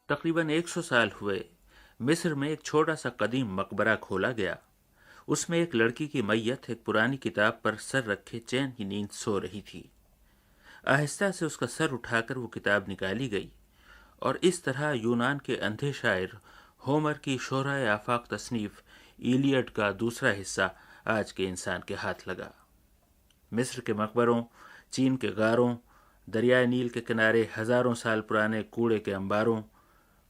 تقریباً 100 سال ہوئے مصر میں ایک چھوٹا سا قدیم مقبرہ کھولا گیا۔ اس میں ایک لڑکی کی میت ایک پرانی کتاب پر سر رکھے چین کی نیند سو رہی تھی۔ آہستہ سے اس کا سر اٹھا کر وہ کتاب نکالی گئی اور اس طرح یونان کے اندھے شاعر ہومر کی شہرۂ آفاق تصنیف ایلیڈ کا دوسرا حصہ آج کے انسان کے ہاتھ لگا۔ مصر کے مقبروں، چین کے غاروں، دریائے نیل کے کنارے ہزاروں سال پرانے کوڑے کے انباروں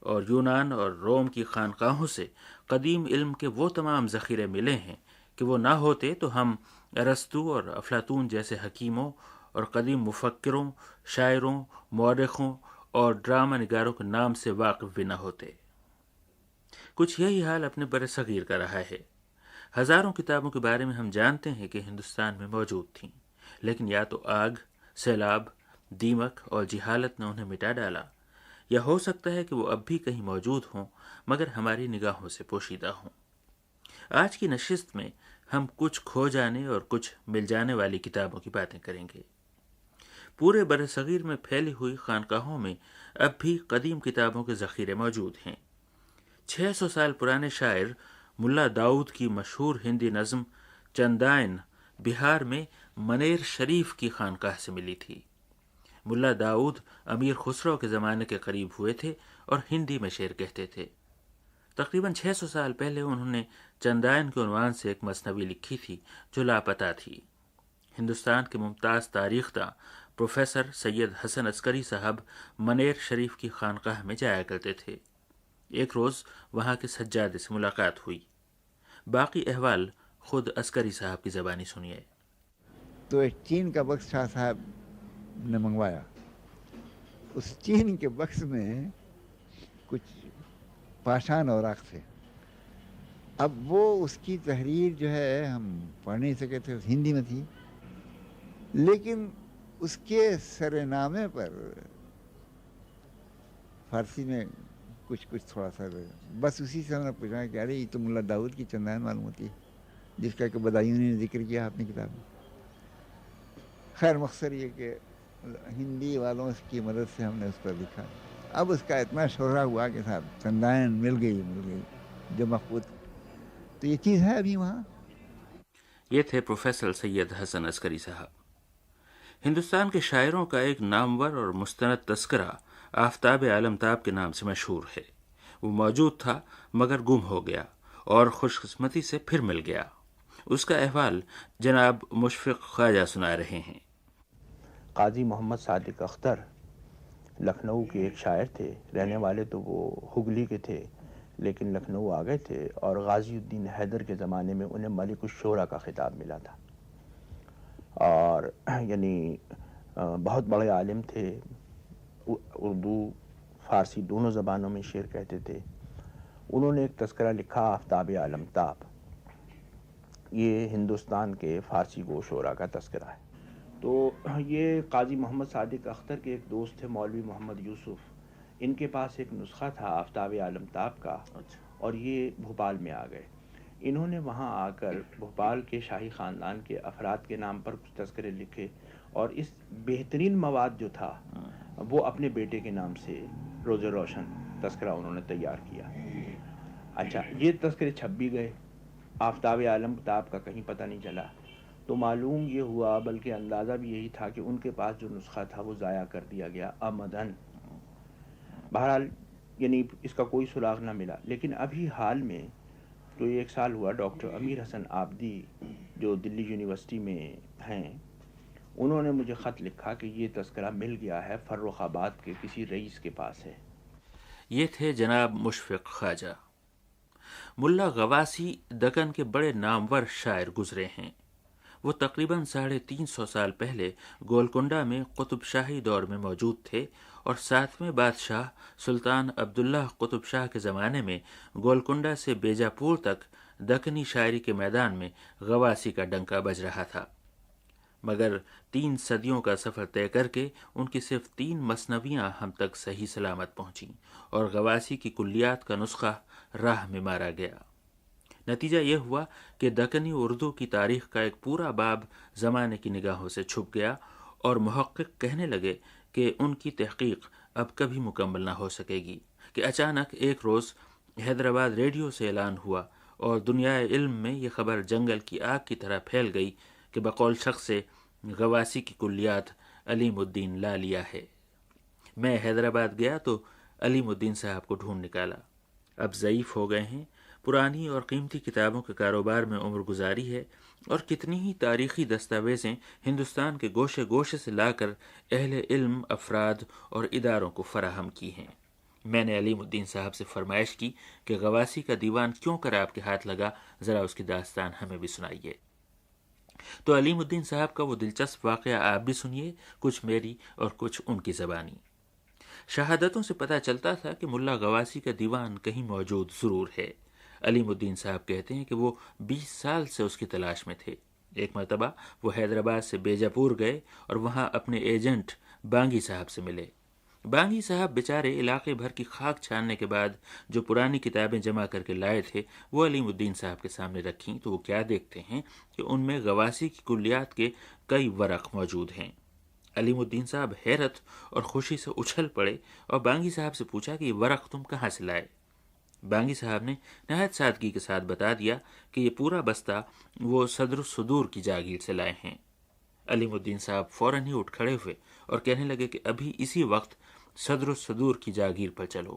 اور یونان اور روم کی خانقاہوں سے قدیم علم کے وہ تمام ذخیرے ملے ہیں کہ وہ نہ ہوتے تو ہم ارسطو اور افلاطون جیسے حکیموں اور قدیم مفکروں، شاعروں، مورخوں اور ڈرامہ نگاروں کے نام سے واقف بھی نہ ہوتے۔ کچھ یہی حال اپنے بر صغیر کا رہا ہے۔ ہزاروں کتابوں کے بارے میں ہم جانتے ہیں کہ ہندوستان میں موجود تھیں، لیکن یا تو آگ، سیلاب، دیمک اور جہالت نے انہیں مٹا ڈالا، یا ہو سکتا ہے کہ وہ اب بھی کہیں موجود ہوں مگر ہماری نگاہوں سے پوشیدہ ہوں۔ آج کی نشست میں ہم کچھ کھو جانے اور کچھ مل جانے والی کتابوں کی باتیں کریں گے۔ پورے بر صغیر میں پھیلی ہوئی خانقاہوں میں اب بھی قدیم کتابوں کے ذخیرے موجود ہیں۔ 600 سال پرانے شاعر ملا داؤد کی مشہور ہندی نظم چندائن بہار میں منیر شریف کی خانقاہ سے ملی تھی۔ ملا داؤد امیر خسرو کے زمانے کے قریب ہوئے تھے اور ہندی میں شعر کہتے تھے۔ تقریباً 600 سال پہلے انہوں نے چندائن کے عنوان سے ایک مثنوی لکھی تھی جو لاپتہ تھی۔ ہندوستان کے ممتاز تاریخ داں پروفیسر سید حسن عسکری صاحب منیر شریف کی خانقاہ میں جایا کرتے تھے۔ ایک روز وہاں کے سجادے سے ملاقات ہوئی۔ باقی احوال خود عسکری صاحب کی زبانی سنیے۔ تو ایک چین کا بکس شاہ صاحب نے منگوایا۔ اس چین کے بکس میں کچھ پاشان اوراق تھے۔ اب وہ اس کی تحریر جو ہے ہم پڑھ نہیں سکے تھے، ہندی میں تھی، لیکن اس کے سر نامے پر فارسی میں کچھ تھوڑا سا، بس اسی سے ہم نے پوچھا کہ ارے یہ تو ملا داؤد کی چندائن معلوم ہوتی ہے جس کا کہ بدایوں نے ذکر کیا اپنی کتاب میں۔ خیر مقصد یہ کہ ہندی والوں کی مدد سے ہم نے اس پر لکھا۔ اب اس کا اتنا شہرہ ہوا کہ صاحب چندائن مل گئی جو مفقود، تو یہ چیز ہے ابھی وہاں۔ یہ تھے پروفیسر سید حسن عسکری صاحب۔ ہندوستان کے شاعروں کا ایک نامور اور مستند تذکرہ آفتاب عالمتاب کے نام سے مشہور ہے۔ وہ موجود تھا مگر گم ہو گیا اور خوش قسمتی سے پھر مل گیا۔ اس کا احوال جناب مشفق خواجہ سنا رہے ہیں۔ قاضی محمد صادق اختر لکھنؤ کے ایک شاعر تھے، رہنے والے تو وہ ہگلی کے تھے لیکن لکھنؤ آ گئے تھے، اور غازی الدین حیدر کے زمانے میں انہیں ملک الشعراء کا خطاب ملا تھا، اور یعنی بہت بڑے عالم تھے، اردو فارسی دونوں زبانوں میں شعر کہتے تھے۔ انہوں نے ایک تذکرہ لکھا آفتاب عالمتاب، یہ ہندوستان کے فارسی گو شعراء کا تذکرہ ہے۔ تو یہ قاضی محمد صادق اختر کے ایک دوست تھے مولوی محمد یوسف، ان کے پاس ایک نسخہ تھا آفتاب عالمتاب کا، اور یہ بھوپال میں آ گئے۔ انہوں نے وہاں آ کر بھوپال کے شاہی خاندان کے افراد کے نام پر کچھ تذکرے لکھے، اور اس بہترین مواد جو تھا وہ اپنے بیٹے کے نام سے روز روشن تذکرہ انہوں نے تیار کیا۔ اچھا، یہ تذکرے چھپ بھی گئے، آفتاب عالمتاب کا کہیں پتہ نہیں چلا۔ تو معلوم یہ ہوا، بلکہ اندازہ بھی یہی تھا کہ ان کے پاس جو نسخہ تھا وہ ضائع کر دیا گیا عمدن۔ بہرحال یعنی اس کا کوئی سراغ نہ ملا۔ لیکن ابھی حال میں جو 1 سال ہوا، ڈاکٹر امیر حسن آبدی جو دلی یونیورسٹی میں ہیں، انہوں نے مجھے خط لکھا کہ یہ تذکرہ مل گیا ہے، فرخ آباد کے کسی رئیس کے پاس ہے۔ یہ تھے جناب مشفق خواجہ۔ ملا غواسی دکن کے بڑے نامور شاعر گزرے ہیں۔ وہ تقریباً 350 سال پہلے گولکنڈہ میں قطب شاہی دور میں موجود تھے، اور 7ویں بادشاہ سلطان عبداللہ قطب شاہ کے زمانے میں گولکنڈہ سے بیجاپور تک دکنی شاعری کے میدان میں غواسی کا ڈنکا بج رہا تھا۔ مگر 3 صدیوں کا سفر طے کر کے ان کی صرف 3 مثنویاں ہم تک صحیح سلامت پہنچیں اور غواسی کی کلیات کا نسخہ راہ میں مارا گیا۔ نتیجہ یہ ہوا کہ دکنی اردو کی تاریخ کا ایک پورا باب زمانے کی نگاہوں سے چھپ گیا اور محقق کہنے لگے کہ ان کی تحقیق اب کبھی مکمل نہ ہو سکے گی کہ اچانک ایک روز حیدرآباد ریڈیو سے اعلان ہوا اور دنیائے علم میں یہ خبر جنگل کی آگ کی طرح پھیل گئی کہ بقول شخص سے غواسی کی کلیات علیم الدین لا لیا ہے۔ میں حیدرآباد گیا تو علیم الدین صاحب کو ڈھونڈ نکالا۔ اب ضعیف ہو گئے ہیں، پرانی اور قیمتی کتابوں کے کاروبار میں عمر گزاری ہے اور کتنی ہی تاریخی دستاویزیں ہندوستان کے گوشے گوشے سے لا کر اہل علم افراد اور اداروں کو فراہم کی ہیں۔ میں نے علیم الدین صاحب سے فرمائش کی کہ غواسی کا دیوان کیوں کر آپ کے ہاتھ لگا، ذرا اس کی داستان ہمیں بھی سنائیے۔ تو علیم الدین صاحب کا وہ دلچسپ واقعہ آپ بھی سنیے، کچھ میری اور کچھ ان کی زبانی۔ شہادتوں سے پتہ چلتا تھا کہ ملا غواسی کا دیوان کہیں موجود ضرور ہے۔ علیم الدین صاحب کہتے ہیں کہ وہ 20 سال سے اس کی تلاش میں تھے۔ ایک مرتبہ وہ حیدرآباد سے بیجاپور گئے اور وہاں اپنے ایجنٹ بانگی صاحب سے ملے۔ بانگی صاحب بیچارے علاقے بھر کی خاک چھاننے کے بعد جو پرانی کتابیں جمع کر کے لائے تھے وہ علیم الدین صاحب کے سامنے رکھیں تو وہ کیا دیکھتے ہیں کہ ان میں غواسی کی کلیات کے کئی ورق موجود ہیں۔ علیم الدین صاحب حیرت اور خوشی سے اچھل پڑے اور بانگی صاحب سے پوچھا کہ یہ ورق تم کہاں سے لائے؟ بانگی صاحب نے نہایت سادگی کے ساتھ بتا دیا کہ یہ پورا بستہ وہ صدر الصدور کی جاگیر سے لائے ہیں۔ علیم الدین صاحب فوراً ہی اٹھ کھڑے ہوئے اور کہنے لگے کہ ابھی اسی وقت صدر الصدور کی جاگیر پر چلو۔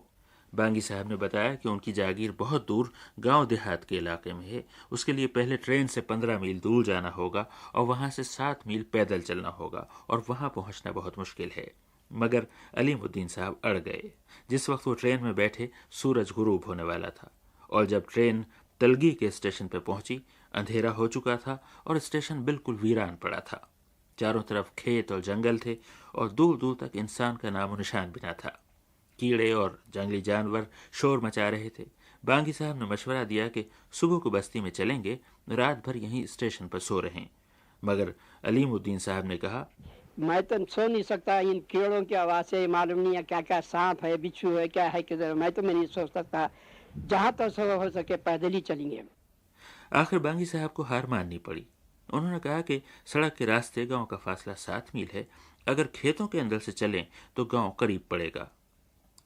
بانگی صاحب نے بتایا کہ ان کی جاگیر بہت دور گاؤں دیہات کے علاقے میں ہے، اس کے لیے پہلے ٹرین سے 15 میل دور جانا ہوگا اور وہاں سے 7 میل پیدل چلنا ہوگا اور وہاں پہنچنا بہت مشکل ہے۔ مگر علیم الدین صاحب اڑ گئے۔ جس وقت وہ ٹرین میں بیٹھے سورج غروب ہونے والا تھا اور جب ٹرین تلگی کے اسٹیشن پہ پہنچی اندھیرا ہو چکا تھا اور اسٹیشن بالکل ویران پڑا تھا۔ چاروں طرف کھیت اور جنگل تھے اور دور دور تک انسان کا نام و نشان بھی نہ تھا۔ کیڑے اور جنگلی جانور شور مچا رہے تھے۔ بانگی صاحب نے مشورہ دیا کہ صبح کو بستی میں چلیں گے، رات بھر یہیں اسٹیشن پر سو رہیں۔ مگر علیم الدین صاحب نے کہا میں تو سو نہیں سکتا، ان کیڑوں کی آواز سے معلوم نہیں ہے کیا کیا سانپ ہے، بچھو ہے، کیا ہے، کدھر میں نہیں سو سکتا، جہاں تک ہو سکے پیدل ہی چلیں گے۔ آخر بانگی صاحب کو ہار ماننی پڑی۔ انہوں نے کہا کہ سڑک کے راستے گاؤں کا فاصلہ 7 میل ہے، اگر کھیتوں کے اندر سے چلیں تو گاؤں قریب پڑے گا۔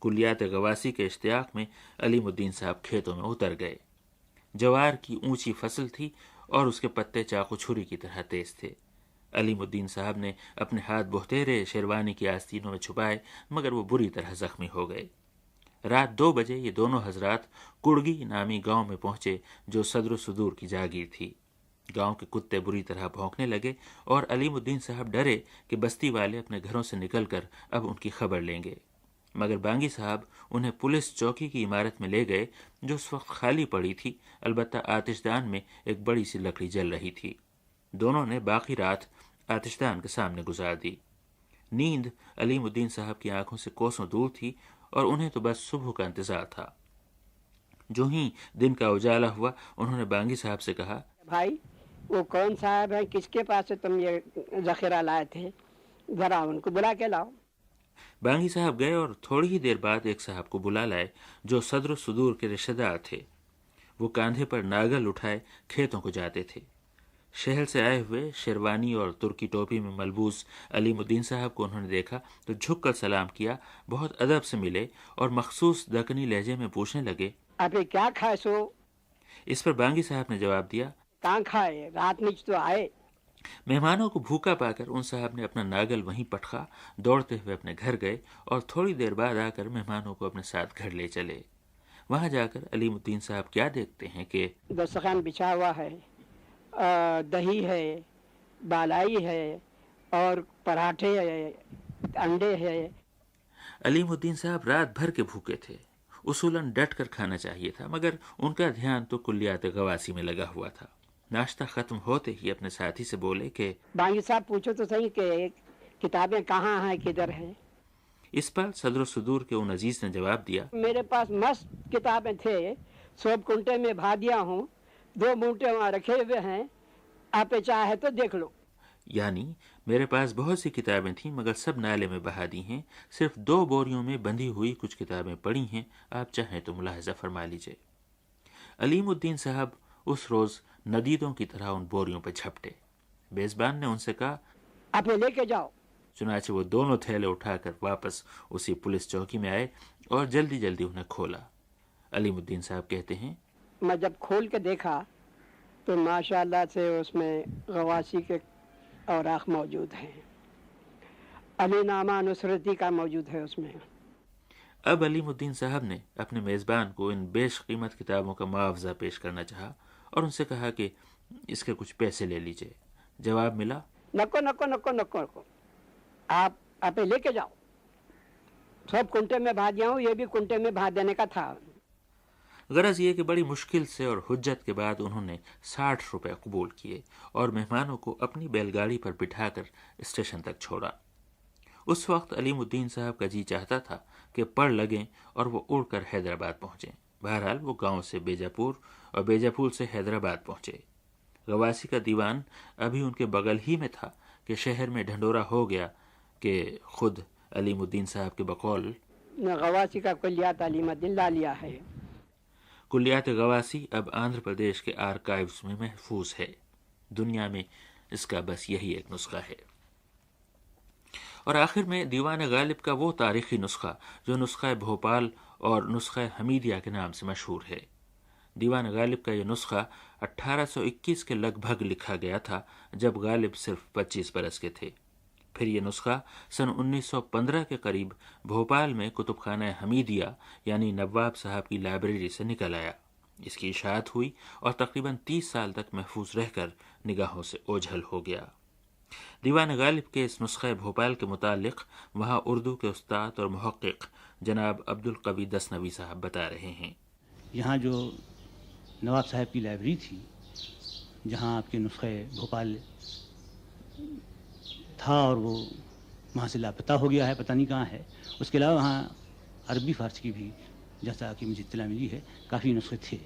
کلیات غواسی کے اشتیاق میں علیم الدین صاحب کھیتوں میں اتر گئے۔ جوار کی اونچی فصل تھی اور اس کے پتے چاقو چھری کی طرح تیز تھے۔ علیم الدین صاحب نے اپنے ہاتھ بہتیرے شیروانی کی آستینوں میں چھپائے مگر وہ بری طرح زخمی ہو گئے۔ رات 2 بجے یہ دونوں حضرات کڑگی نامی گاؤں میں پہنچے جو صدر الصدور کی جاگیر تھی۔ گاؤں کے کتے بری طرح بھونکنے لگے اور علیم الدین صاحب ڈرے کہ بستی والے اپنے گھروں سے نکل کر اب ان کی خبر لیں گے۔ مگر بانگی صاحب انہیں پولیس چوکی کی عمارت میں لے گئے جو اس وقت خالی پڑی تھی، البتہ آتش دان میں ایک بڑی سی لکڑی جل رہی تھی۔ دونوں نے باقی رات آتش دان کے سامنے گزار دی۔ نیند علیم الدین صاحب کی آنکھوں سے کوسوں دور تھی اور انہیں تو بس صبح کا انتظار تھا۔ جو ہی دن کا اجالا ہوا انہوں نے بانگی صاحب سے کہا بھائی وہ کون صاحب ہے، کس کے پاس سے تم یہ ذخیرہ لائے تھے، ذرا ان کو بلا کے لاؤ۔ بانگی صاحب گئے اور تھوڑی ہی دیر بعد ایک صاحب کو بلا لائے جو صدر الصدور کے رشتہ دار تھے۔ وہ کاندھے پر ناگل اٹھائے کھیتوں کو جاتے تھے۔ شہر سے آئے ہوئے شیروانی اور ترکی ٹوپی میں ملبوس علیم الدین صاحب کو انہوں نے دیکھا تو جھک کر سلام کیا، بہت ادب سے ملے اور مخصوص دکنی لہجے میں پوچھنے لگے ابھی کیا کھائے سو؟ اس پر بانگی صاحب نے جواب دیا کہاں کھائے، رات نیچ تو آئے۔ مہمانوں کو بھوکا پا کر ان صاحب نے اپنا ناگل وہیں پٹخا، دوڑتے ہوئے اپنے گھر گئے اور تھوڑی دیر بعد آ کر مہمانوں کو اپنے ساتھ گھر لے چلے۔ وہاں جا کر علیم الدین صاحب کیا دیکھتے ہیں کہ دسترخوان بچھا ہوا ہے، دہی ہے، بالائی ہے اور پراٹھے ہے، انڈے ہے۔ علیم الدین صاحب رات بھر کے بھوکے تھے۔ اصولاً ڈٹ کر کھانا چاہیے تھا مگر ان کا دھیان تو کلیات غواسی میں لگا ہوا تھا۔ ناشتہ ختم ہوتے ہی اپنے ساتھی سے بولے کہ بانگی صاحب پوچھو تو صحیح کہ کتابیں کہاں ہیں، کدھر ہیں۔ اس پر صدر الصدور کے ان عزیز نے جواب دیا میرے پاس مست کتابیں تھے، 100 کنٹے میں بھا دیا ہوں، 2 مونٹے وہاں رکھے ہوئے ہیں، آپ چاہے تو دیکھ لو۔ یعنی میرے پاس بہت سی کتابیں تھیں مگر سب نالے میں بہا دی ہیں، صرف 2 بوریوں میں بندھی ہوئی کچھ کتابیں پڑی ہیں، آپ چاہیں تو ملاحظہ فرما لیجئے۔ علیم الدین صاحب اس روز ندیدوں کی طرح ان بوریوں پہ جھپٹے۔ میزبان نے ان سے کہا آپ لے کے جاؤ۔ چنانچہ وہ دونوں تھیلے اٹھا کر واپس اسی پولیس چوکی میں آئے اور جلدی جلدی انہیں کھولا۔ علیم الدین صاحب کہتے ہیں میں جب کھول کے دیکھا تو ماشاءاللہ سے اس میں غواسی کے اوراق موجود ہیں، علی نامہ نصرتی کا موجود ہے اس میں۔ اب علیم الدین صاحب نے اپنے میزبان کو ان بیش قیمت کتابوں کا معاوضہ پیش کرنا چاہا اور ان سے کہا کہ اس کے کچھ پیسے لے لیجئے۔ جواب ملا نکو نکو نکو نکو نکو، آپ لے کے جاؤ، سب کنٹے میں بھا دیا ہوں، یہ بھی کنٹے میں بھا دینے کا تھا۔ غرض یہ کہ بڑی مشکل سے اور حجت کے بعد انہوں نے 60 روپے قبول کیے اور مہمانوں کو اپنی بیل گاڑی پر بٹھا کر اسٹیشن تک چھوڑا۔ اس وقت علیم الدین صاحب کا جی چاہتا تھا کہ پڑ لگیں اور وہ اڑ کر حیدرآباد پہنچیں۔ بہرحال وہ گاؤں سے بیجاپور اور بیجاپور سے حیدرآباد پہنچے۔ غواسی کا دیوان ابھی ان کے بغل ہی میں تھا کہ شہر میں ڈھنڈورا ہو گیا کہ خود علیم الدین صاحب کے بقول غواسی کا کلیات علیم الدین لا لیا ہے۔ کلیات غواسی اب آندھرا پردیش کے آرکائیوز میں محفوظ ہے۔ دنیا میں اس کا بس یہی ایک نسخہ ہے۔ اور آخر میں دیوان غالب کا وہ تاریخی نسخہ جو نسخہ بھوپال اور نسخہ حمیدیہ کے نام سے مشہور ہے۔ دیوان غالب کا یہ نسخہ 1821 کے لگ بھگ لکھا گیا تھا جب غالب صرف 25 برس کے تھے۔ پھر یہ نسخہ سن 1915 کے قریب بھوپال میں کتب خانہ حمیدیہ یعنی نواب صاحب کی لائبریری سے نکل آیا۔ اس کی اشاعت ہوئی اور تقریباً 30 سال تک محفوظ رہ کر نگاہوں سے اوجھل ہو گیا۔ دیوان غالب کے اس نسخہ بھوپال کے متعلق وہاں اردو کے استاد اور محقق جناب عبدالقوی دسنوی صاحب بتا رہے ہیں۔ یہاں جو نواب صاحب کی لائبریری تھی، جہاں آپ کے نسخہ بھوپال تھا اور وہ وہاں سے لاپتہ ہو گیا ہے، پتہ نہیں کہاں ہے۔ اس کے علاوہ وہاں عربی فارسی کی بھی، جیسا کہ مجھے اطلاع ملی ہے، کافی نسخے تھے،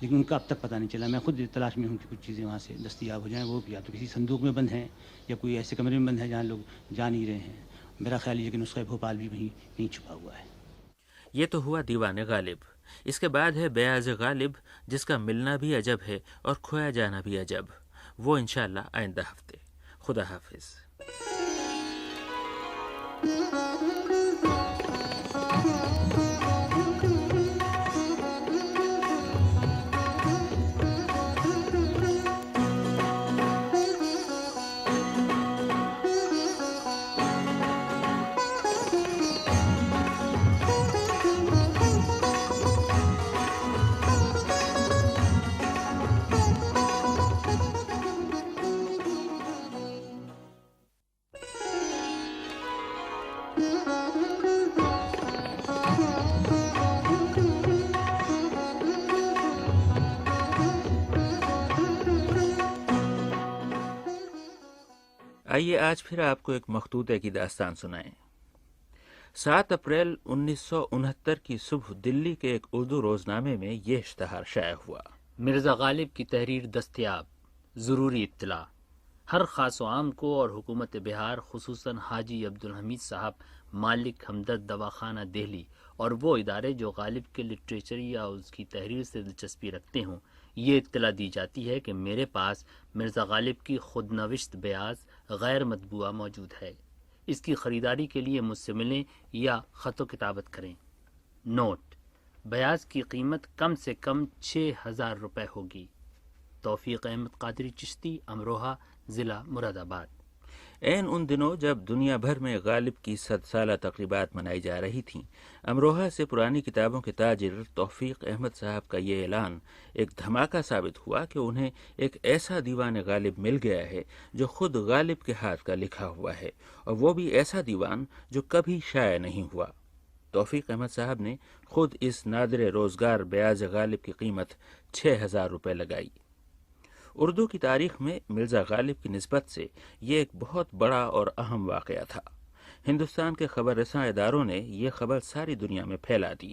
لیکن ان کا اب تک پتہ نہیں چلا۔ میں خود تلاش میں ہوں کہ کچھ چیزیں وہاں سے دستیاب ہو جائیں، وہ یا تو کسی صندوق میں بند ہیں یا کوئی ایسے کمرے میں بند ہیں جہاں لوگ جا نہیں رہے ہیں۔ میرا خیال یہ کہ نسخہ بھوپال بھی وہیں نہیں چھپا ہوا ہے۔ یہ تو ہوا دیوان غالب۔ اس کے بعد ہے بیاض غالب، جس کا ملنا بھی عجب ہے اور کھویا جانا بھی عجب۔ وہ انشاءاللہ آئندہ ہفتے۔ خدا حافظ۔ آئیے آج پھر آپ کو ایک مخطوطے کی داستان سنائیں۔ 7 اپریل 1969 کی صبح دلی کے ایک اردو روزنامے میں یہ اشتہار شائع ہوا: مرزا غالب کی تحریر دستیاب، ضروری اطلاع۔ ہر خاص و عام کو اور حکومت بہار خصوصاً حاجی عبدالحمید صاحب مالک ہمدرد دواخانہ دہلی اور وہ ادارے جو غالب کے لٹریچر یا اس کی تحریر سے دلچسپی رکھتے ہوں، یہ اطلاع دی جاتی ہے کہ میرے پاس مرزا غالب کی خود نوشت بیاض غیر مطبوعہ موجود ہے۔ اس کی خریداری کے لیے مجھ سے ملیں یا خط و کتابت کریں۔ نوٹ: بیاض کی قیمت کم سے کم 6000 روپے ہوگی۔ توفیق احمد قادری چشتی، امروہہ، ضلع مراد آباد۔ عین ان دنوں جب دنیا بھر میں غالب کی 100 سالہ تقریبات منائی جا رہی تھیں، امروہہ سے پرانی کتابوں کے تاجر توفیق احمد صاحب کا یہ اعلان ایک دھماکہ ثابت ہوا کہ انہیں ایک ایسا دیوان غالب مل گیا ہے جو خود غالب کے ہاتھ کا لکھا ہوا ہے، اور وہ بھی ایسا دیوان جو کبھی شائع نہیں ہوا۔ توفیق احمد صاحب نے خود اس نادر روزگار بیاض غالب کی قیمت 6000 روپے لگائی۔ اردو کی تاریخ میں مرزا غالب کی نسبت سے یہ ایک بہت بڑا اور اہم واقعہ تھا۔ ہندوستان کے خبر رساں اداروں نے یہ خبر ساری دنیا میں پھیلا دی۔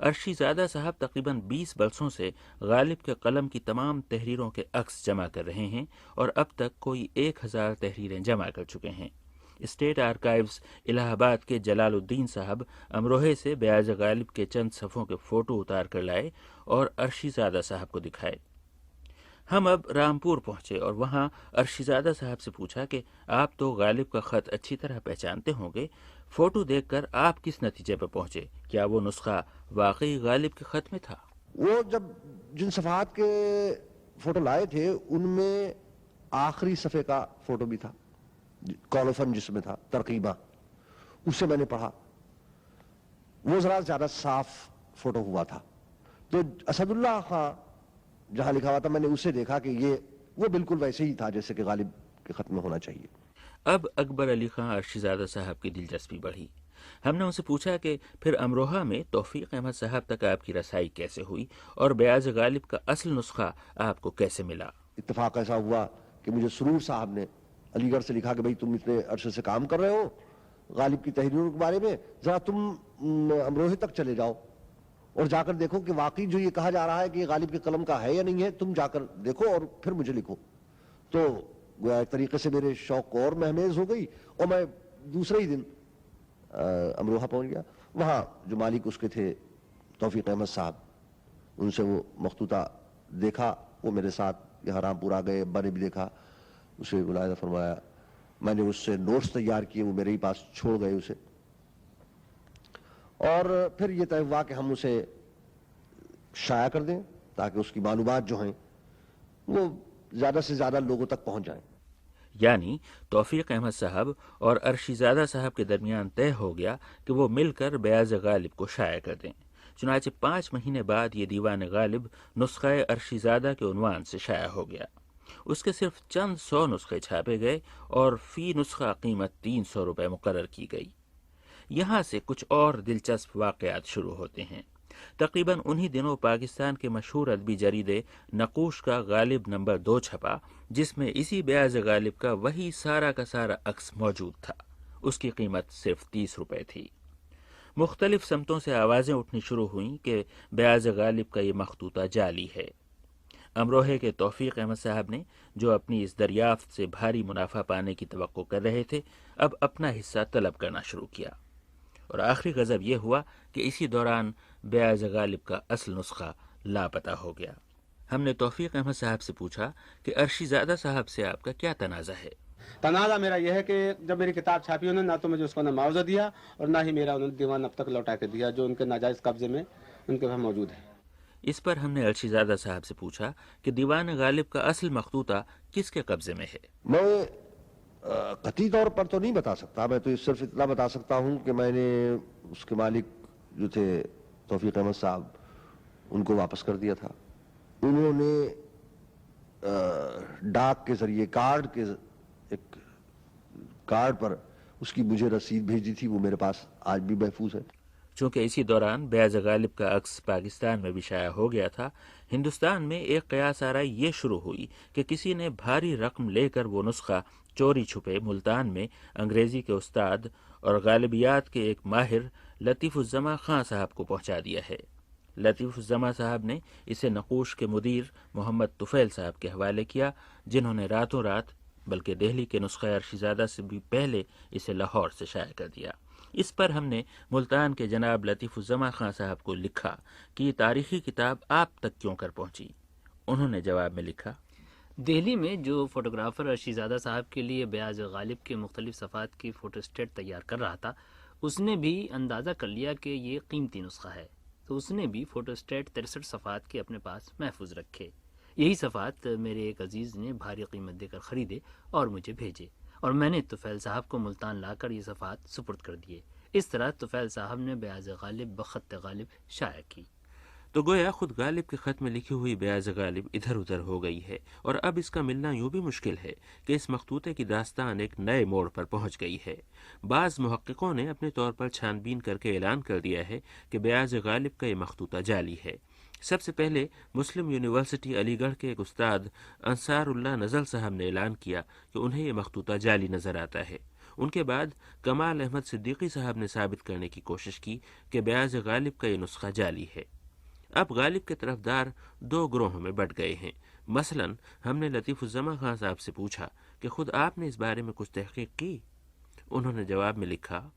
ارشی زادہ صاحب تقریباً 20 برسوں سے غالب کے قلم کی تمام تحریروں کے عکس جمع کر رہے ہیں اور اب تک کوئی 1000 تحریریں جمع کر چکے ہیں۔ اسٹیٹ آرکائیوز الہ آباد کے جلال الدین صاحب امروہے سے بیاض غالب کے چند صفحوں کے فوٹو اتار کر لائے اور ارشی زادہ صاحب کو دکھائے۔ ہم اب رامپور پہنچے اور وہاں ارشی زادہ صاحب سے پوچھا کہ آپ تو غالب کا خط اچھی طرح پہچانتے ہوں گے، فوٹو دیکھ کر آپ کس نتیجے پر پہنچے؟ کیا وہ نسخہ واقعی غالب کے خط میں تھا؟ وہ جب جن صفحات کے فوٹو لائے تھے ان میں آخری صفحے کا فوٹو بھی تھا، کولوفن جس میں تھا ترقیبہ، اسے میں نے پڑھا، وہ ذرا زیادہ صاف فوٹو ہوا تھا۔ تو اسد اللہ خان جہاں لکھا ہوا تھا میں نے اسے دیکھا کہ یہ وہ بالکل ویسے ہی تھا جیسے کہ غالب کے خط میں ہونا چاہیے۔ اب اکبر علی خان ارشی زادہ صاحب کی دلچسپی بڑھی۔ ہم نے ان سے پوچھا کہ پھر امروہہ میں توفیق احمد صاحب تک آپ کی رسائی کیسے ہوئی اور بیاض غالب کا اصل نسخہ آپ کو کیسے ملا؟ اتفاق ایسا ہوا کہ مجھے سرور صاحب نے علی گڑھ سے لکھا کہ بھئی تم اتنے عرصے سے کام کر رہے ہو غالب کی تحریروں کے بارے میں، ذرا تم امروہے تک چلے جاؤ اور جا کر دیکھو کہ واقعی جو یہ کہا جا رہا ہے کہ یہ غالب کے قلم کا ہے یا نہیں ہے، تم جا کر دیکھو اور پھر مجھے لکھو۔ تو گویا ایک طریقے سے میرے شوق کو اور مہمیز ہو گئی اور میں دوسرے ہی دن امروہہ پہنچ گیا۔ وہاں جو مالک اس کے تھے توفیق احمد صاحب، ان سے وہ مخطوطہ دیکھا، وہ میرے ساتھ یہاں رامپور آ گئے، ابا نے بھی دیکھا، اسے ملاحظہ فرمایا، میں نے اس سے نوٹس تیار کیے، وہ میرے ہی پاس چھوڑ گئے اسے، اور پھر یہ طے ہوا کہ ہم اسے شائع کر دیں تاکہ اس کی معلومات جو ہیں وہ زیادہ سے زیادہ لوگوں تک پہنچ جائیں۔ یعنی توفیق احمد صاحب اور ارشی زادہ صاحب کے درمیان طے ہو گیا کہ وہ مل کر بیاض غالب کو شائع کر دیں۔ چنانچہ 5 مہینے بعد یہ دیوان غالب نسخہ ارشی زادہ کے عنوان سے شائع ہو گیا۔ اس کے صرف چند 100 نسخے چھاپے گئے اور فی نسخہ قیمت 300 روپے مقرر کی گئی۔ یہاں سے کچھ اور دلچسپ واقعات شروع ہوتے ہیں۔ تقریباً انہی دنوں پاکستان کے مشہور ادبی جریدے نقوش کا غالب نمبر 2 چھپا، جس میں اسی بیاض غالب کا وہی سارا کا سارا عکس موجود تھا۔ اس کی قیمت صرف 30 روپے تھی۔ مختلف سمتوں سے آوازیں اٹھنی شروع ہوئیں کہ بیاض غالب کا یہ مخطوطہ جعلی ہے۔ امروہے کے توفیق احمد صاحب نے، جو اپنی اس دریافت سے بھاری منافع پانے کی توقع کر رہے تھے، اب اپنا حصہ طلب کرنا شروع کیا، اور آخری غضب یہ ہوا کہ اسی دوران بیاض غالب کا اصل نسخہ لاپتہ ہو گیا۔ ہم نے توفیق احمد صاحب سے پوچھا کہ ارشی زادہ صاحب سے آپ کا کیا تنازع ہے؟ تنازع میرا یہ ہے کہ جب میری کتاب چھاپی انہوں نے نہ تو مجھے اس کو نہ معاوضہ دیا اور نہ ہی میرا انہوں نے دیوان اب تک لوٹا کے دیا جو ان کے ناجائز قبضے میں ان کے پاس موجود ہے۔ اس پر ہم نے ارشی زادہ صاحب سے پوچھا کہ دیوان غالب کا اصل مخطوطہ کس کے قبضے میں ہے؟ میں قطعی طور پر تو نہیں بتا سکتا، میں تو صرف اتنا بتا سکتا ہوں کہ میں نے اس کے مالک جو تھے توفیق احمد صاحب ان کو واپس کر دیا تھا۔ انہوں نے ڈاک کے ذریعے ایک کارڈ پر اس کی مجھے رسید بھیجی تھی، وہ میرے پاس آج بھی محفوظ ہے۔ چونکہ اسی دوران بیاض غالب کا عکس پاکستان میں بھی شائع ہو گیا تھا، ہندوستان میں ایک قیاس آرائی یہ شروع ہوئی کہ کسی نے بھاری رقم لے کر وہ نسخہ چوری چھپے ملتان میں انگریزی کے استاد اور غالبیات کے ایک ماہر لطیف الزماں خان صاحب کو پہنچا دیا ہے۔ لطیف الزماں صاحب نے اسے نقوش کے مدیر محمد طفیل صاحب کے حوالے کیا، جنہوں نے راتوں رات، بلکہ دہلی کے نسخہ ارشی زادہ سے بھی پہلے اسے لاہور سے شائع کر دیا۔ اس پر ہم نے ملتان کے جناب لطیف الزماں خان صاحب کو لکھا کہ یہ تاریخی کتاب آپ تک کیوں کر پہنچی؟ انہوں نے جواب میں لکھا، دہلی میں جو فوٹوگرافر ارشی زادہ صاحب کے لیے بیاض غالب کے مختلف صفحات کی فوٹو اسٹیٹ تیار کر رہا تھا، اس نے بھی اندازہ کر لیا کہ یہ قیمتی نسخہ ہے، تو اس نے بھی فوٹو اسٹیٹ 63 صفحات کے اپنے پاس محفوظ رکھے۔ یہی صفحات میرے ایک عزیز نے بھاری قیمت دے کر خریدے اور مجھے بھیجے، اور میں نے طفیل صاحب کو ملتان لا کر یہ صفحات سپرد کر دیے۔ اس طرح طفیل صاحب نے بیاض غالب بخط غالب شائع کی۔ تو گویا خود غالب کے خط میں لکھی ہوئی بیاض غالب ادھر ادھر ہو گئی ہے، اور اب اس کا ملنا یوں بھی مشکل ہے کہ اس مخطوطے کی داستان ایک نئے موڑ پر پہنچ گئی ہے۔ بعض محققوں نے اپنے طور پر چھان بین کر کے اعلان کر دیا ہے کہ بیاض غالب کا یہ مخطوطہ جعلی ہے۔ سب سے پہلے مسلم یونیورسٹی علی گڑھ کے ایک استاد انصار اللہ نزل صاحب نے اعلان کیا کہ انہیں یہ مخطوطہ جعلی نظر آتا ہے۔ ان کے بعد کمال احمد صدیقی صاحب نے ثابت کرنے کی کوشش کی کہ بیاض غالب کا یہ نسخہ جعلی ہے۔ اب غالب کے طرفدار دو گروہوں میں بٹ گئے ہیں۔ مثلا ہم نے لطیف الزماں خان صاحب سے پوچھا کہ خود آپ نے اس بارے میں کچھ تحقیق کی؟ انہوں نے جواب میں لکھا،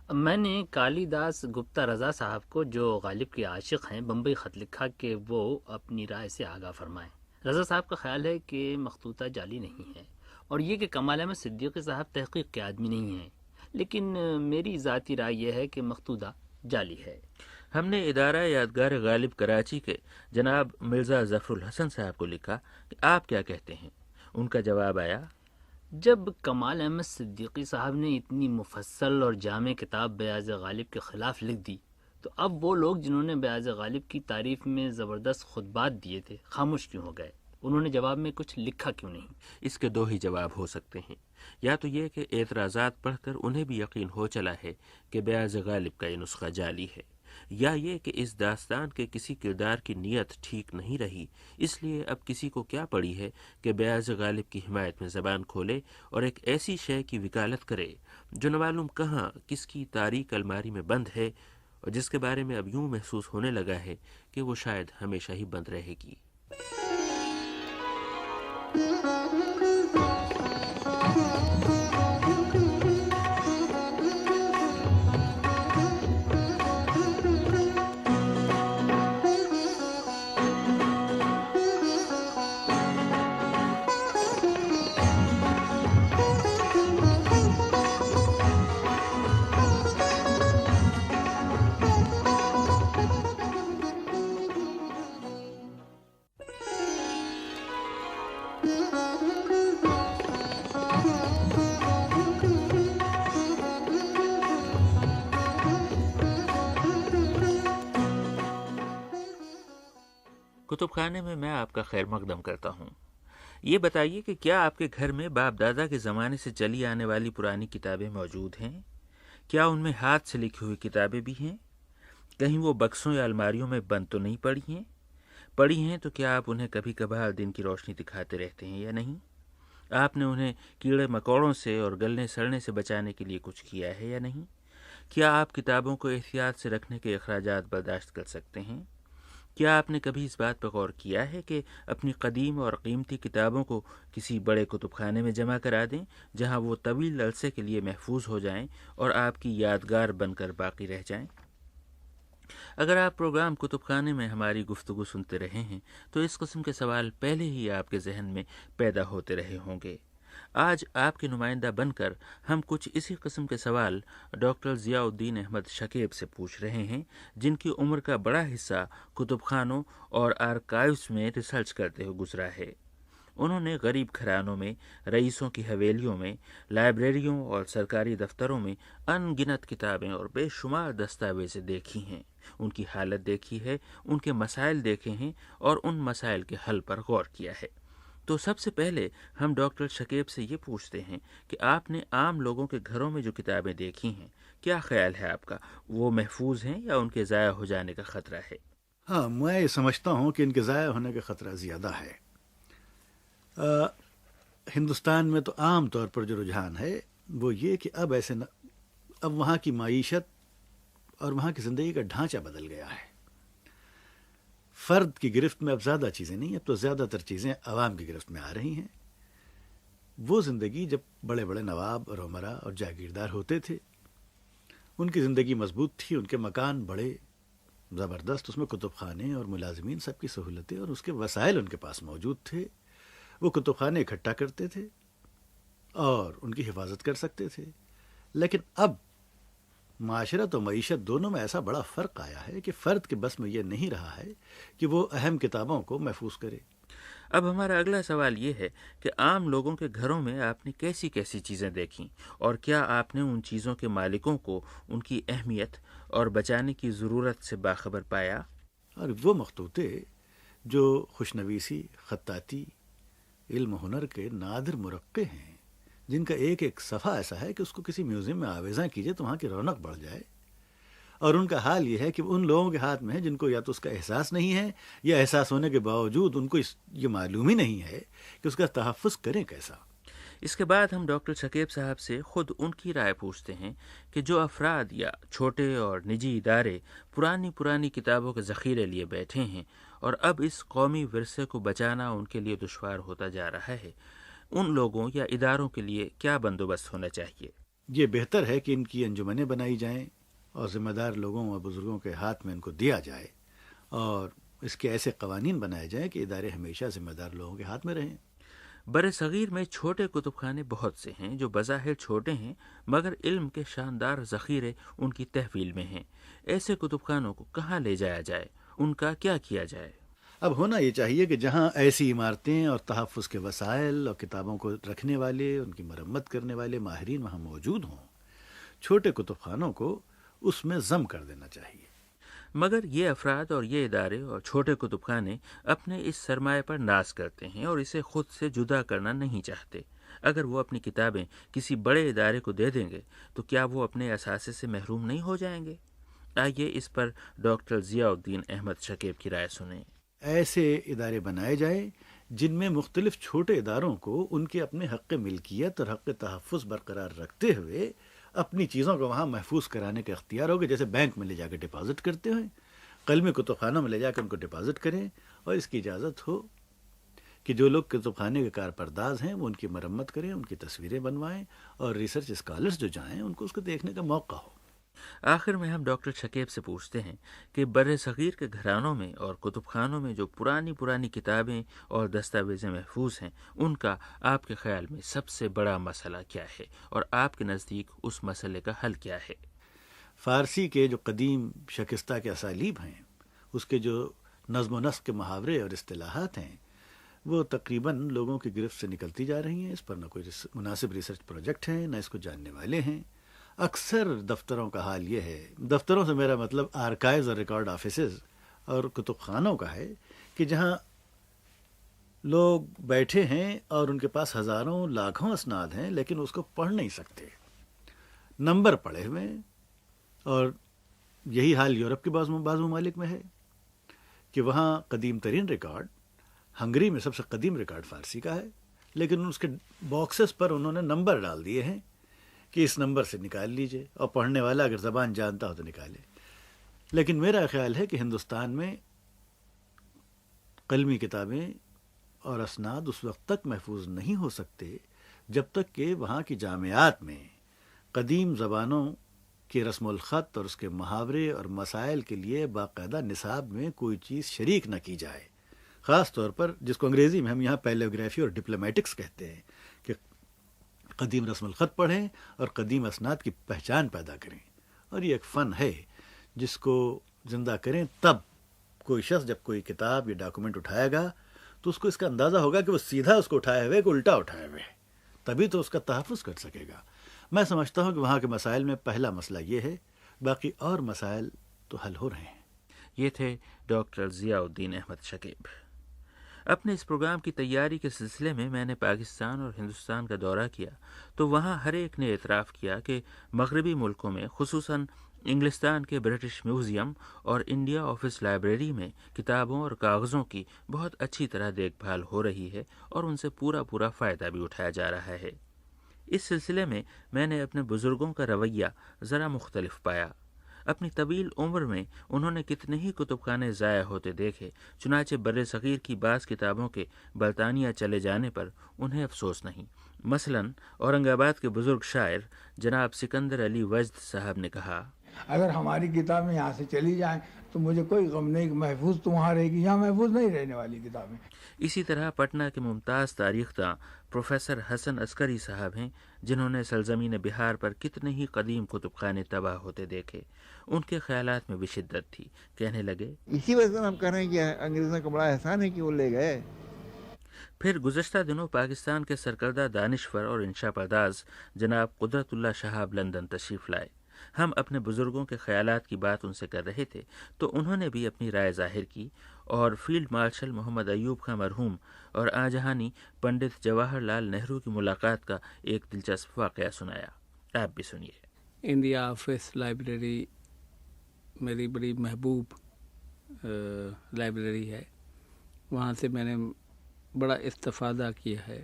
میں نے کالی داس گپتا رضا صاحب کو، جو غالب کے عاشق ہیں، بمبئی خط لکھا کہ وہ اپنی رائے سے آگاہ فرمائیں۔ رضا صاحب کا خیال ہے کہ مخطوطہ جعلی نہیں ہے، اور یہ کہ کمال احمد صدیقی صاحب تحقیق کے آدمی نہیں ہیں، لیکن میری ذاتی رائے یہ ہے کہ مخطوطہ جعلی ہے۔ ہم نے ادارہ یادگار غالب کراچی کے جناب مرزا ظفر الحسن صاحب کو لکھا کہ آپ کیا کہتے ہیں؟ ان کا جواب آیا، جب کمال احمد صدیقی صاحب نے اتنی مفصل اور جامع کتاب بیاض غالب کے خلاف لکھ دی، تو اب وہ لوگ جنہوں نے بیاض غالب کی تعریف میں زبردست خطبات دیے تھے خاموش کیوں ہو گئے؟ انہوں نے جواب میں کچھ لکھا کیوں نہیں؟ اس کے دو ہی جواب ہو سکتے ہیں، یا تو یہ کہ اعتراضات پڑھ کر انہیں بھی یقین ہو چلا ہے کہ بیاض غالب کا یہ نسخہ جعلی ہے، یا یہ کہ اس داستان کے کسی کردار کی نیت ٹھیک نہیں رہی، اس لیے اب کسی کو کیا پڑی ہے کہ بیاض غالب کی حمایت میں زبان کھولے اور ایک ایسی شے کی وکالت کرے جو نہ معلوم کہاں کس کی تاریک الماری میں بند ہے، اور جس کے بارے میں اب یوں محسوس ہونے لگا ہے کہ وہ شاید ہمیشہ ہی بند رہے گی۔ کتب خانے میں آپ کا خیر مقدم کرتا ہوں۔ یہ بتائیے کہ کیا آپ کے گھر میں باپ دادا کے زمانے سے چلی آنے والی پرانی کتابیں موجود ہیں؟ کیا ان میں ہاتھ سے لکھی ہوئی کتابیں بھی ہیں؟ کہیں وہ بکسوں یا الماریوں میں بند تو نہیں پڑی ہیں؟ پڑی ہیں تو کیا آپ انہیں کبھی کبھار دن کی روشنی دکھاتے رہتے ہیں یا نہیں؟ آپ نے انہیں کیڑے مکوڑوں سے اور گلنے سڑنے سے بچانے کے لیے کچھ کیا ہے یا نہیں؟ کیا آپ کتابوں کو احتیاط سے رکھنے کے اخراجات برداشت کر سکتے ہیں؟ کیا آپ نے کبھی اس بات پر غور کیا ہے کہ اپنی قدیم اور قیمتی کتابوں کو کسی بڑے کتب خانے میں جمع کرا دیں جہاں وہ طویل عرصے کے لیے محفوظ ہو جائیں اور آپ کی یادگار بن کر باقی رہ جائیں؟ اگر آپ پروگرام کتب خانے میں ہماری گفتگو سنتے رہے ہیں تو اس قسم کے سوال پہلے ہی آپ کے ذہن میں پیدا ہوتے رہے ہوں گے۔ آج آپ کے نمائندہ بن کر ہم کچھ اسی قسم کے سوال ڈاکٹر ضیاء الدین احمد شکیب سے پوچھ رہے ہیں، جن کی عمر کا بڑا حصہ کتب خانوں اور آرکائیوز میں ریسرچ کرتے ہوئے گزرا ہے۔ انہوں نے غریب گھرانوں میں، رئیسوں کی حویلیوں میں، لائبریریوں اور سرکاری دفتروں میں ان گنت کتابیں اور بے شمار دستاویزیں دیکھی ہیں، ان کی حالت دیکھی ہے، ان کے مسائل دیکھے ہیں اور ان مسائل کے حل پر غور کیا ہے۔ تو سب سے پہلے ہم ڈاکٹر شکیب سے یہ پوچھتے ہیں کہ آپ نے عام لوگوں کے گھروں میں جو کتابیں دیکھی ہیں، کیا خیال ہے آپ کا، وہ محفوظ ہیں یا ان کے ضائع ہو جانے کا خطرہ ہے؟ ہاں، میں یہ سمجھتا ہوں کہ ان کے ضائع ہونے کا خطرہ زیادہ ہے۔ ہندوستان میں تو عام طور پر جو رجحان ہے وہ یہ کہ اب وہاں کی معیشت اور وہاں کی زندگی کا ڈھانچہ بدل گیا ہے۔ فرد کی گرفت میں اب زیادہ چیزیں نہیں، اب تو زیادہ تر چیزیں عوام کی گرفت میں آ رہی ہیں۔ وہ زندگی جب بڑے بڑے نواب اور امرا اور جاگیردار ہوتے تھے، ان کی زندگی مضبوط تھی، ان کے مکان بڑے زبردست، اس میں کتب خانے اور ملازمین سب کی سہولتیں اور اس کے وسائل ان کے پاس موجود تھے۔ وہ کتب خانے اکٹھا کرتے تھے اور ان کی حفاظت کر سکتے تھے۔ لیکن اب معاشرت و معیشت دونوں میں ایسا بڑا فرق آیا ہے کہ فرد کے بس میں یہ نہیں رہا ہے کہ وہ اہم کتابوں کو محفوظ کرے۔ اب ہمارا اگلا سوال یہ ہے کہ عام لوگوں کے گھروں میں آپ نے کیسی کیسی چیزیں دیکھیں، اور کیا آپ نے ان چیزوں کے مالکوں کو ان کی اہمیت اور بچانے کی ضرورت سے باخبر پایا؟ اور وہ مخطوطے جو خوشنویسی، خطاطی، علم و ہنر کے نادر مرقع ہیں، جن کا ایک ایک صفحہ ایسا ہے کہ اس کو کسی میوزیم میں آویزاں کیجئے تو وہاں کی رونق بڑھ جائے، اور ان کا حال یہ ہے کہ ان لوگوں کے ہاتھ میں ہے جن کو یا تو اس کا احساس نہیں ہے، یا احساس ہونے کے باوجود ان کو یہ معلوم ہی نہیں ہے کہ اس کا تحفظ کریں کیسا۔ اس کے بعد ہم ڈاکٹر شکیب صاحب سے خود ان کی رائے پوچھتے ہیں کہ جو افراد یا چھوٹے اور نجی ادارے پرانی کتابوں کے ذخیرے لیے بیٹھے ہیں اور اب اس قومی ورثے کو بچانا ان کے لیے دشوار ہوتا جا رہا ہے، ان لوگوں یا اداروں کے لیے کیا بندوبست ہونا چاہیے؟ یہ بہتر ہے کہ ان کی انجمنیں بنائی جائیں اور ذمہ دار لوگوں اور بزرگوں کے ہاتھ میں ان کو دیا جائے، اور اس کے ایسے قوانین بنائے جائیں کہ ادارے ہمیشہ ذمہ دار لوگوں کے ہاتھ میں رہیں۔ بر صغیر میں چھوٹے کتب خانے بہت سے ہیں جو بظاہر چھوٹے ہیں مگر علم کے شاندار ذخیرے ان کی تحویل میں ہیں۔ ایسے کتب خانوں کو کہاں لے جایا جائے، ان کا کیا کیا جائے؟ اب ہونا یہ چاہیے کہ جہاں ایسی عمارتیں اور تحفظ کے وسائل اور کتابوں کو رکھنے والے، ان کی مرمت کرنے والے ماہرین وہاں موجود ہوں، چھوٹے کتب خانوں کو اس میں ضم کر دینا چاہیے۔ مگر یہ افراد اور یہ ادارے اور چھوٹے کتب خانے اپنے اس سرمایہ پر ناز کرتے ہیں اور اسے خود سے جدا کرنا نہیں چاہتے۔ اگر وہ اپنی کتابیں کسی بڑے ادارے کو دے دیں گے تو کیا وہ اپنے اثاثے سے محروم نہیں ہو جائیں گے؟ آئیے اس پر ڈاکٹر ضیاء الدین احمد شکیب کی رائے سنیں۔ ایسے ادارے بنائے جائیں جن میں مختلف چھوٹے اداروں کو ان کے اپنے حق ملکیت اور حق تحفظ برقرار رکھتے ہوئے اپنی چیزوں کو وہاں محفوظ کرانے کا اختیار ہوگا، جیسے بینک میں لے جا کے ڈپازٹ کرتے ہیں، قلمی کتب خانوں میں لے جا کے ان کو ڈپازٹ کریں، اور اس کی اجازت ہو کہ جو لوگ کتب خانے کے کارپرداز ہیں وہ ان کی مرمت کریں، ان کی تصویریں بنوائیں، اور ریسرچ اسکالرز جو جائیں ان کو اس کو دیکھنے کا موقع ہو۔ آخر میں ہم ڈاکٹر شکیب سے پوچھتے ہیں کہ بر صغیر کے گھرانوں میں اور کتب خانوں میں جو پرانی کتابیں اور دستاویزیں محفوظ ہیں، ان کا آپ کے خیال میں سب سے بڑا مسئلہ کیا ہے اور آپ کے نزدیک اس مسئلے کا حل کیا ہے؟ فارسی کے جو قدیم شکستہ کے اسالیب ہیں، اس کے جو نظم و نسق کے محاورے اور اصطلاحات ہیں، وہ تقریباً لوگوں کی گرفت سے نکلتی جا رہی ہیں۔ اس پر نہ کوئی مناسب ریسرچ پروجیکٹ ہیں، نہ اس کو جاننے والے ہیں۔ اکثر دفتروں کا حال یہ ہے، دفتروں سے میرا مطلب آرکائیوز اور ریکارڈ آفیسز اور کتب خانوں کا ہے، کہ جہاں لوگ بیٹھے ہیں اور ان کے پاس ہزاروں لاکھوں اسناد ہیں لیکن اس کو پڑھ نہیں سکتے، نمبر پڑے ہوئے ہیں۔ اور یہی حال یورپ کے بعض ممالک میں ہے کہ وہاں قدیم ترین ریکارڈ، ہنگری میں سب سے قدیم ریکارڈ فارسی کا ہے، لیکن اس کے باکسز پر انہوں نے نمبر ڈال دیے ہیں کہ اس نمبر سے نکال لیجئے، اور پڑھنے والا اگر زبان جانتا ہو تو نکالے۔ لیکن میرا خیال ہے کہ ہندوستان میں قلمی کتابیں اور اسناد اس وقت تک محفوظ نہیں ہو سکتے جب تک کہ وہاں کی جامعات میں قدیم زبانوں کے رسم الخط اور اس کے محاورے اور مسائل کے لیے باقاعدہ نصاب میں کوئی چیز شریک نہ کی جائے، خاص طور پر جس کو انگریزی میں ہم یہاں پیلیوگرافی اور ڈپلومیٹکس کہتے ہیں، کہ قدیم رسم الخط پڑھیں اور قدیم اسناد کی پہچان پیدا کریں۔ اور یہ ایک فن ہے جس کو زندہ کریں، تب کوئی شخص جب کوئی کتاب یا ڈاکومنٹ اٹھائے گا تو اس کو اس کا اندازہ ہوگا کہ وہ سیدھا اس کو اٹھائے ہوئے کہ الٹا اٹھائے ہوئے، تبھی تو اس کا تحفظ کر سکے گا۔ میں سمجھتا ہوں کہ وہاں کے مسائل میں پہلا مسئلہ یہ ہے، باقی اور مسائل تو حل ہو رہے ہیں۔ یہ تھے ڈاکٹر ضیاء الدین احمد شکیب۔ اپنے اس پروگرام کی تیاری کے سلسلے میں میں نے پاکستان اور ہندوستان کا دورہ کیا تو وہاں ہر ایک نے اعتراف کیا کہ مغربی ملکوں میں، خصوصاً انگلستان کے برٹش میوزیم اور انڈیا آفس لائبریری میں کتابوں اور کاغذوں کی بہت اچھی طرح دیکھ بھال ہو رہی ہے اور ان سے پورا فائدہ بھی اٹھایا جا رہا ہے۔ اس سلسلے میں نے اپنے بزرگوں کا رویہ ذرا مختلف پایا۔ اپنی طویل عمر میں انہوں نے کتنے ہی کتب خانے ضائع ہوتے دیکھے، چنانچہ بر صغیر کی بعض کتابوں کے برطانیہ چلے جانے پر انہیں افسوس نہیں۔ مثلاً اورنگ آباد کے بزرگ شاعر جناب سکندر علی وجد صاحب نے کہا، اگر ہماری کتابیں یہاں سے چلی جائیں تو مجھے کوئی غم نہیں کہ محفوظ تو وہاں رہے گی، یہاں محفوظ نہیں رہنے والی کتابیں۔ اسی طرح پٹنہ کے ممتاز تاریخ داں پروفیسر حسن عسکری صاحب ہیں، جنہوں نے سرزمین بہار پر کتنے ہی قدیم کتب خانے تباہ ہوتے دیکھے۔ ان کے خیالات میں بھی شدت تھی، کہنے لگے، اسی وجہ سے ہم کہہ رہے ہیں کہ انگریزوں کا بڑا احسان ہے کہ وہ لے گئے۔ پھر گزشتہ دنوں پاکستان کے سرکردہ دانشور اور انشا پرداز جناب قدرت اللہ شہاب لندن تشریف لائے۔ ہم اپنے بزرگوں کے خیالات کی بات ان سے کر رہے تھے تو انہوں نے بھی اپنی رائے ظاہر کی اور فیلڈ مارشل محمد ایوب خاں مرحوم اور آجہانی پنڈت جواہر لال نہرو کی ملاقات کا ایک دلچسپ واقعہ سنایا۔ آپ بھی سنیے۔ انڈیا آفس لائبریری میری بڑی محبوب لائبریری ہے، وہاں سے میں نے بڑا استفادہ کیا ہے۔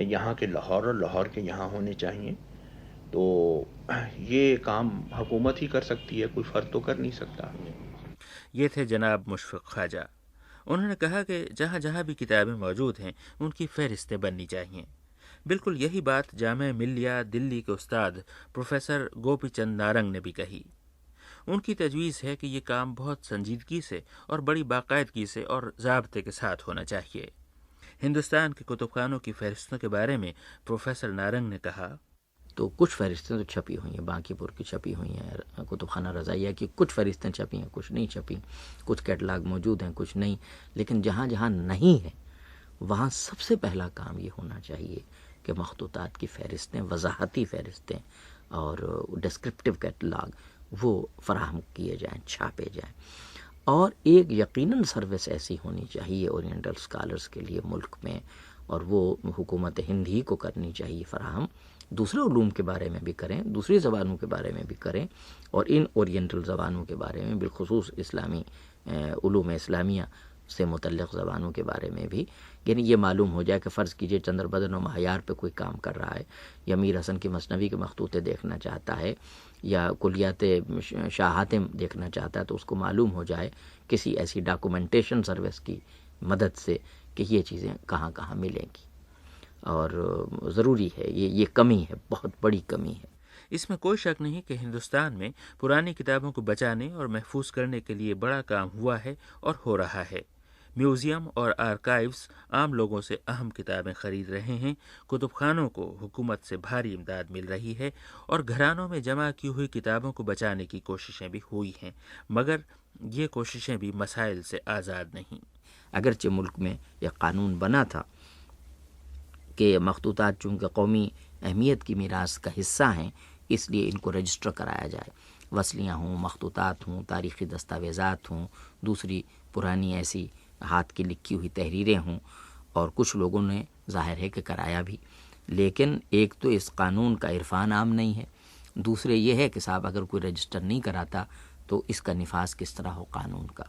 یہاں کے لاہور اور لاہور کے یہاں ہونے چاہیے. تو یہ کام حکومت ہی کر سکتی ہے، کوئی فرد تو کر نہیں سکتا. یہ تھے جناب مشفق خواجہ. انہوں نے کہا کہ جہاں جہاں بھی کتابیں موجود ہیں ان کی فہرستیں بننی چاہیے. بالکل یہی بات جامعہ ملیہ دلی کے استاد پروفیسر گوپی چند نارنگ نے بھی کہی. ان کی تجویز ہے کہ یہ کام بہت سنجیدگی سے اور بڑی باقاعدگی سے اور ضابطے کے ساتھ ہونا چاہیے. ہندوستان کے کتب خانوں کی فہرستوں کے بارے میں پروفیسر نارنگ نے کہا تو کچھ فہرستیں تو چھپی ہوئی ہیں، بانکی پور کی چھپی ہوئی ہیں، کتب خانہ رضائیہ کی کچھ فہرستیں چھپی ہیں، کچھ نہیں چھپی، کچھ کیٹلاگ موجود ہیں، کچھ نہیں. لیکن جہاں جہاں نہیں ہے وہاں سب سے پہلا کام یہ ہونا چاہیے کہ مخطوطات کی فہرستیں، وضاحتی فہرستیں اور ڈسکرپٹیو کیٹلاگ وہ فراہم کیے جائیں، چھاپے جائیں. اور ایک یقیناً سروس ایسی ہونی چاہیے اورینٹل اسکالرس کے لیے ملک میں، اور وہ حکومت ہند ہی کو کرنی چاہیے فراہم. دوسرے علوم کے بارے میں بھی کریں، دوسری زبانوں کے بارے میں بھی کریں، اور ان اورینٹل زبانوں کے بارے میں بالخصوص اسلامی علوم اسلامیہ سے متعلق زبانوں کے بارے میں بھی. یعنی یہ معلوم ہو جائے کہ فرض کیجئے چندر بدن و مہیار پہ کوئی کام کر رہا ہے، یا میر حسن کی مثنوی کے مخطوطے دیکھنا چاہتا ہے، یا کلیات شاہ حاتم دیکھنا چاہتا ہے، تو اس کو معلوم ہو جائے کسی ایسی ڈاکومنٹیشن سروس کی مدد سے کہ یہ چیزیں کہاں کہاں ملیں گی. اور ضروری ہے، یہ کمی ہے، بہت بڑی کمی ہے. اس میں کوئی شک نہیں کہ ہندوستان میں پرانی کتابوں کو بچانے اور محفوظ کرنے کے لیے بڑا کام ہوا ہے اور ہو رہا ہے. میوزیم اور آرکائیوز عام لوگوں سے اہم کتابیں خرید رہے ہیں، کتب خانوں کو حکومت سے بھاری امداد مل رہی ہے، اور گھرانوں میں جمع کی ہوئی کتابوں کو بچانے کی کوششیں بھی ہوئی ہیں، مگر یہ کوششیں بھی مسائل سے آزاد نہیں. اگرچہ ملک میں یہ قانون بنا تھا کہ مخطوطات چونکہ قومی اہمیت کی میراث کا حصہ ہیں، اس لیے ان کو رجسٹر کرایا جائے. وصلیاں ہوں، مخطوطات ہوں، تاریخی دستاویزات ہوں، دوسری پرانی ایسی ہاتھ کی لکھی ہوئی تحریریں ہوں، اور کچھ لوگوں نے ظاہر ہے کہ کرایا بھی. لیکن ایک تو اس قانون کا عرفان عام نہیں ہے، دوسرے یہ ہے کہ صاحب اگر کوئی رجسٹر نہیں کراتا تو اس کا نفاذ کس طرح ہو قانون کا،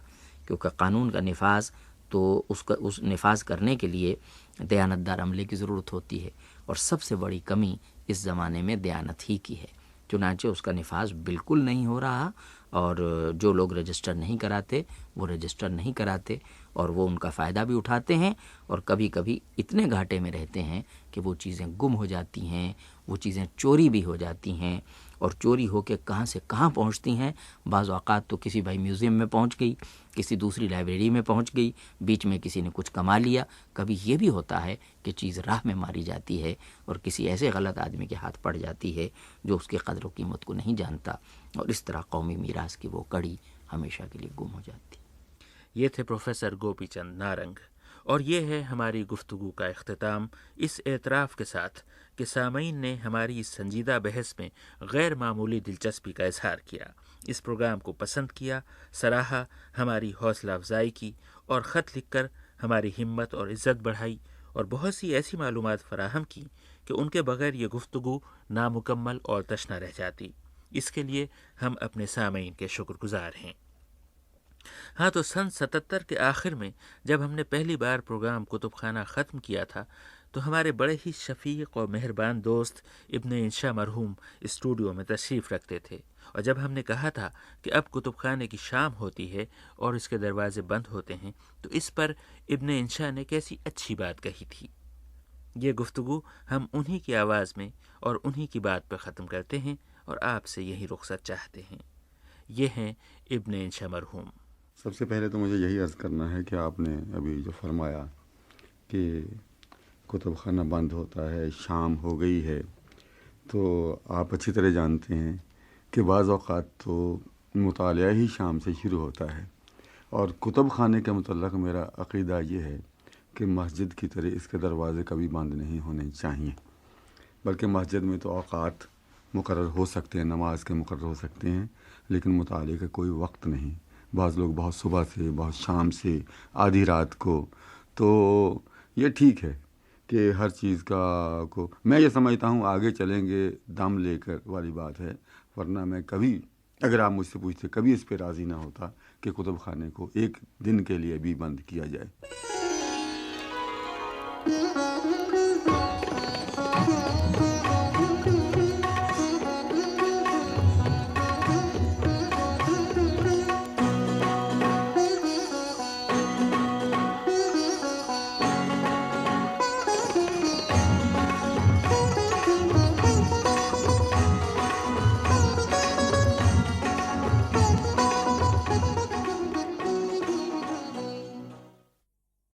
کیونکہ قانون کا نفاذ تو اس نفاذ کرنے کے لیے دیانتدار عملے کی ضرورت ہوتی ہے، اور سب سے بڑی کمی اس زمانے میں دیانت ہی کی ہے. چنانچہ اس کا نفاذ بالکل نہیں ہو رہا، اور جو لوگ رجسٹر نہیں کراتے وہ رجسٹر نہیں کراتے، اور وہ ان کا فائدہ بھی اٹھاتے ہیں، اور کبھی کبھی اتنے گھاٹے میں رہتے ہیں کہ وہ چیزیں گم ہو جاتی ہیں، وہ چیزیں چوری بھی ہو جاتی ہیں، اور چوری ہو کے کہاں سے کہاں پہنچتی ہیں. بعض اوقات تو کسی بھائی میوزیم میں پہنچ گئی، کسی دوسری لائبریری میں پہنچ گئی، بیچ میں کسی نے کچھ کما لیا. کبھی یہ بھی ہوتا ہے کہ چیز راہ میں ماری جاتی ہے اور کسی ایسے غلط آدمی کے ہاتھ پڑ جاتی ہے جو اس کی قدر و قیمت کو نہیں جانتا، اور اس طرح قومی میراث کی وہ کڑی ہمیشہ کے لیے گم ہو جاتی. یہ تھے پروفیسر گوپی چند نارنگ، اور یہ ہے ہماری گفتگو کا اختتام، اس اعتراف کے ساتھ کہ سامعین نے ہماری اس سنجیدہ بحث میں غیر معمولی دلچسپی کا اظہار کیا، اس پروگرام کو پسند کیا، سراہا، ہماری حوصلہ افزائی کی، اور خط لکھ کر ہماری ہمت اور عزت بڑھائی، اور بہت سی ایسی معلومات فراہم کی کہ ان کے بغیر یہ گفتگو نامکمل اور تشنہ رہ جاتی. اس کے لیے ہم اپنے سامعین کے شکر گزار ہیں. ہاں، تو سن 77 کے آخر میں جب ہم نے پہلی بار پروگرام کتب خانہ ختم کیا تھا تو ہمارے بڑے ہی شفیق اور مہربان دوست ابن انشا مرحوم اسٹوڈیو میں تشریف رکھتے تھے، اور جب ہم نے کہا تھا کہ اب کتب خانے کی شام ہوتی ہے اور اس کے دروازے بند ہوتے ہیں، تو اس پر ابن انشا نے کیسی اچھی بات کہی تھی. یہ گفتگو ہم انہی کی آواز میں اور انہی کی بات پہ ختم کرتے ہیں، اور آپ سے یہی رخصت چاہتے ہیں. یہ ہیں ابن انشا مرحوم. سب سے پہلے تو مجھے یہی عرض کرنا ہے کہ آپ نے ابھی جو فرمایا کہ کتب خانہ بند ہوتا ہے، شام ہو گئی ہے، تو آپ اچھی طرح جانتے ہیں کہ بعض اوقات تو مطالعہ ہی شام سے شروع ہوتا ہے. اور کتب خانے کے متعلق میرا عقیدہ یہ ہے کہ مسجد کی طرح اس کے دروازے کبھی بند نہیں ہونے چاہیے، بلکہ مسجد میں تو اوقات مقرر ہو سکتے ہیں، نماز کے مقرر ہو سکتے ہیں، لیکن مطالعے کا کوئی وقت نہیں. بعض لوگ بہت صبح سے، بہت شام سے، آدھی رات کو. تو یہ ٹھیک ہے کہ ہر چیز کا کو میں یہ سمجھتا ہوں آگے چلیں گے دم لے کر والی بات ہے، ورنہ میں کبھی، اگر آپ مجھ سے پوچھتے، کبھی اس پہ راضی نہ ہوتا کہ کتب خانے کو ایک دن کے لیے بھی بند کیا جائے.